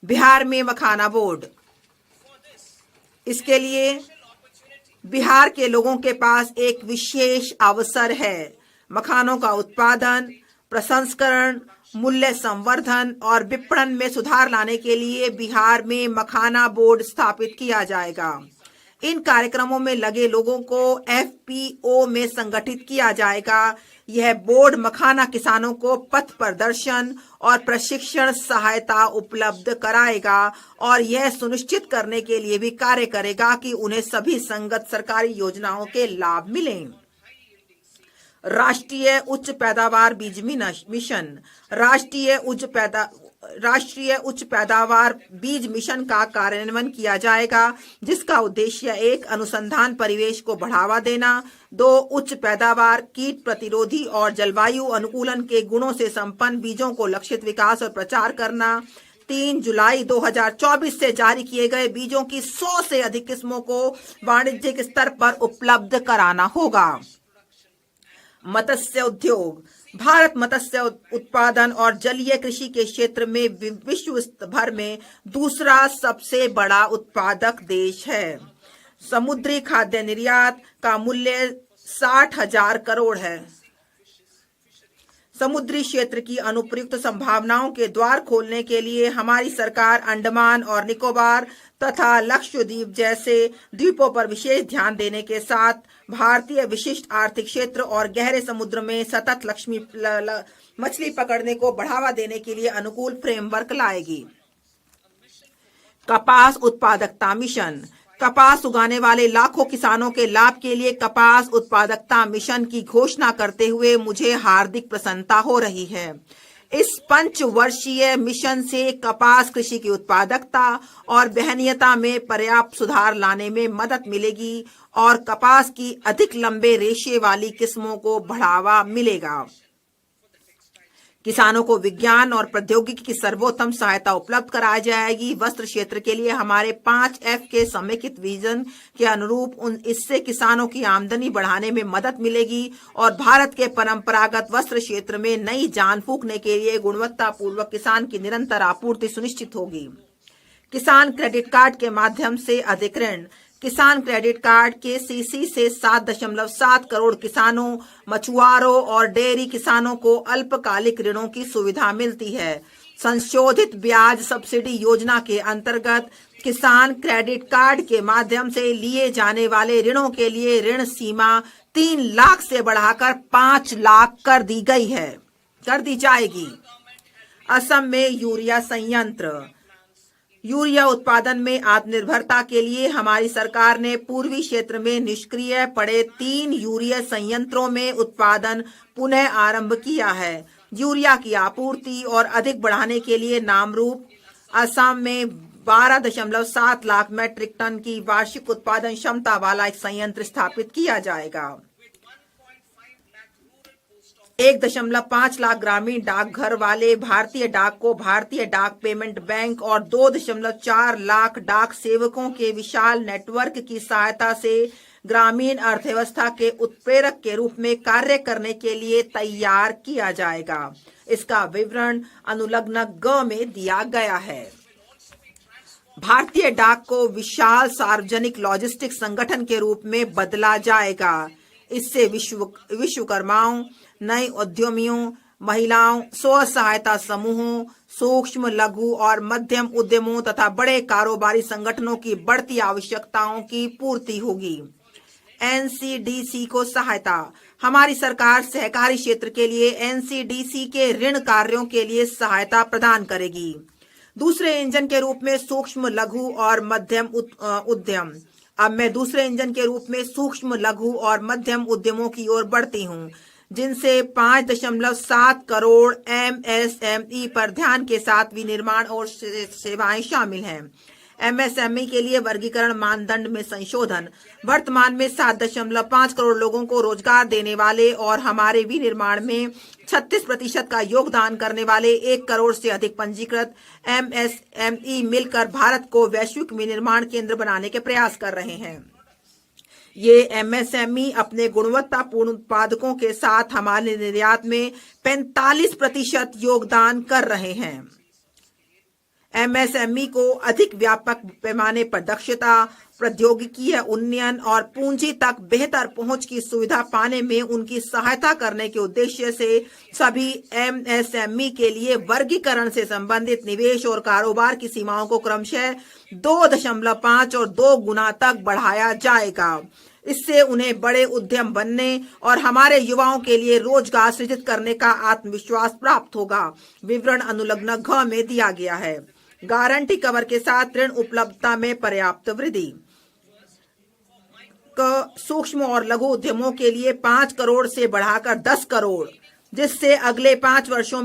बिहार में मखाना बोर्ड। इसके लिए बिहार के लोगों के पास एक विशेष अवसर है। मखानों का उत्पादन, प्रसंस्करण, मूल्य संवर्धन और विपणन में सुधार लाने के लिए बिहार में मखाना बोर्ड स्थापित किया जाएगा। इन कार्यक्रमों में लगे लोगों को एफपीओ में संगठित किया जाएगा। यह बोर्ड मखाना किसानों को पथ प्रदर्शन और प्रशिक्षण सहायता उपलब्ध कराएगा और यह सुनिश्चित करने के लिए भी कार्य करेगा कि उन्हें सभी संगत सरकारी योजनाओं के लाभ मिलें। राष्ट्रीय उच्च पैदावार बीज मिशन। राष्ट्रीय उच्च पैदावार बीज मिशन का कार्यान्वयन किया जाएगा, जिसका उद्देश्य एक, अनुसंधान परिवेश को बढ़ावा देना, 2, उच्च पैदावार, कीट प्रतिरोधी और जलवायु अनुकूलन के गुणों से संपन्न बीजों को लक्षित विकास और प्रचार करना, 3 जुलाई 2024 से जारी किए गए बीजों की 100 से अधिक किस्मों को वाणिज्यिक स्तर पर उपलब्ध कराना होगा। मत्स्य उद्योग। भारत मत्स्य उत्पादन और जलीय कृषि के क्षेत्र में विश्व भर में दूसरा सबसे बड़ा उत्पादक देश है। समुद्री खाद्य निर्यात का मूल्य 60,000 करोड़ है। समुद्री क्षेत्र की अनुप्रयुक्त संभावनाओं के द्वार खोलने के लिए हमारी सरकार अंडमान और निकोबार तथा लक्षद्वीप जैसे द्वीपों पर विशेष ध्यान देने के साथ भारतीय विशिष्ट आर्थिक क्षेत्र और गहरे समुद्र में सतत मछली पकड़ने को बढ़ावा देने के लिए अनुकूल फ्रेमवर्क लाएगी। कपास उत्पादकता मिशन। कपास उगाने वाले लाखों किसानों के लाभ के लिए कपास उत्पादकता मिशन की घोषणा करते हुए मुझे हार्दिक प्रसन्नता हो रही है। इस 5 वर्षीय मिशन से कपास कृषि की उत्पादकता और वहनीयता में पर्याप्त सुधार लाने में मदद मिलेगी और कपास की अधिक लंबे रेशे वाली किस्मों को बढ़ावा मिलेगा। किसानों को विज्ञान और प्रौद्योगिकी की सर्वोत्तम सहायता उपलब्ध कराई जाएगी। वस्त्र क्षेत्र के लिए हमारे 5F के समेकित विजन के अनुरूप इससे किसानों की आमदनी बढ़ाने में मदद मिलेगी और भारत के परंपरागत वस्त्र क्षेत्र में नई जान फूंकने के लिए गुणवत्तापूर्वक किसान की निरंतर आपूर्ति सुनिश्चित होगी। किसान क्रेडिट कार्ड के माध्यम से अधिक ऋण। किसान क्रेडिट कार्ड के सीसी से 7.7 करोड़ किसानों, मछुआरों और डेयरी किसानों को अल्पकालिक ऋणों की सुविधा मिलती है। संशोधित ब्याज सब्सिडी योजना के अंतर्गत किसान क्रेडिट कार्ड के माध्यम से लिए जाने वाले ऋणों के लिए ऋण सीमा 3 लाख से बढ़ाकर 5 लाख कर दी जाएगी। असम में यूरिया संयंत्र। यूरिया उत्पादन में आत्मनिर्भरता के लिए हमारी सरकार ने पूर्वी क्षेत्र में निष्क्रिय पड़े 3 यूरिया संयंत्रों में उत्पादन पुनः आरंभ किया है। यूरिया की आपूर्ति और अधिक बढ़ाने के लिए नामरूप असम में 12.7 लाख मैट्रिक टन की वार्षिक उत्पादन क्षमता वाला एक संयंत्र स्थापित किया जाएगा। 1.5 लाख ग्रामीण डाकघर वाले भारतीय डाक को भारतीय डाक पेमेंट बैंक और 2.4 लाख डाक सेवकों के विशाल नेटवर्क की सहायता से ग्रामीण अर्थव्यवस्था के उत्प्रेरक के रूप में कार्य करने के लिए तैयार किया जाएगा। इसका विवरण अनुलग्न ग में दिया गया है। भारतीय डाक को विशाल सार्वजनिक लॉजिस्टिक संगठन के रूप में बदला जाएगा। इससे विश्वकर्माओं, नए उद्यमियों, महिलाओं, स्व सहायता समूहों, सूक्ष्म, लघु और मध्यम उद्यमों तथा बड़े कारोबारी संगठनों की बढ़ती आवश्यकताओं की पूर्ति होगी। एनसीडीसी को सहायता। हमारी सरकार सहकारी क्षेत्र के लिए एनसीडीसी के ऋण कार्यों के लिए सहायता प्रदान करेगी। दूसरे इंजन के रूप में सूक्ष्म, लघु और मध्यम उद्यम। अब मैं दूसरे इंजन के रूप में सूक्ष्म, लघु और मध्यम उद्यमों की ओर बढ़ती हूँ, जिनसे 5.7 करोड़ एमएसएमई पर ध्यान के साथ विनिर्माण और सेवाएं शामिल हैं। एमएसएमई के लिए वर्गीकरण मानदंड में संशोधन। वर्तमान में 7.5 करोड़ लोगों को रोजगार देने वाले और हमारे विनिर्माण में 36% का योगदान करने वाले 1 करोड़ से अधिक पंजीकृत एमएसएमई मिलकर भारत को वैश्विक विनिर्माण केंद्र बनाने के प्रयास कर रहे हैं। ये एमएसएमई अपने गुणवत्तापूर्ण उत्पादकों के साथ हमारे निर्यात में 45% योगदान कर रहे हैं। एमएसएमई को अधिक व्यापक पैमाने पर दक्षता, प्रौद्योगिकीय उन्नयन और पूंजी तक बेहतर पहुंच की सुविधा पाने में उनकी सहायता करने के उद्देश्य से सभी एमएसएमई के लिए वर्गीकरण से संबंधित निवेश और कारोबार की सीमाओं को क्रमशः 2.5 और 2 गुना तक बढ़ाया जाएगा। इससे उन्हें बड़े उद्यम बनने और हमारे युवाओं के लिए रोजगार सृजित करने का आत्मविश्वास प्राप्त होगा। विवरण अनुलग्न घ में दिया गया है। गारंटी कवर के साथ ऋण उपलब्धता में पर्याप्त वृद्धि। सूक्ष्म और लघु उद्यमों के लिए 5 करोड़ से बढ़ाकर 10 करोड़, जिससे अगले 5 वर्षों में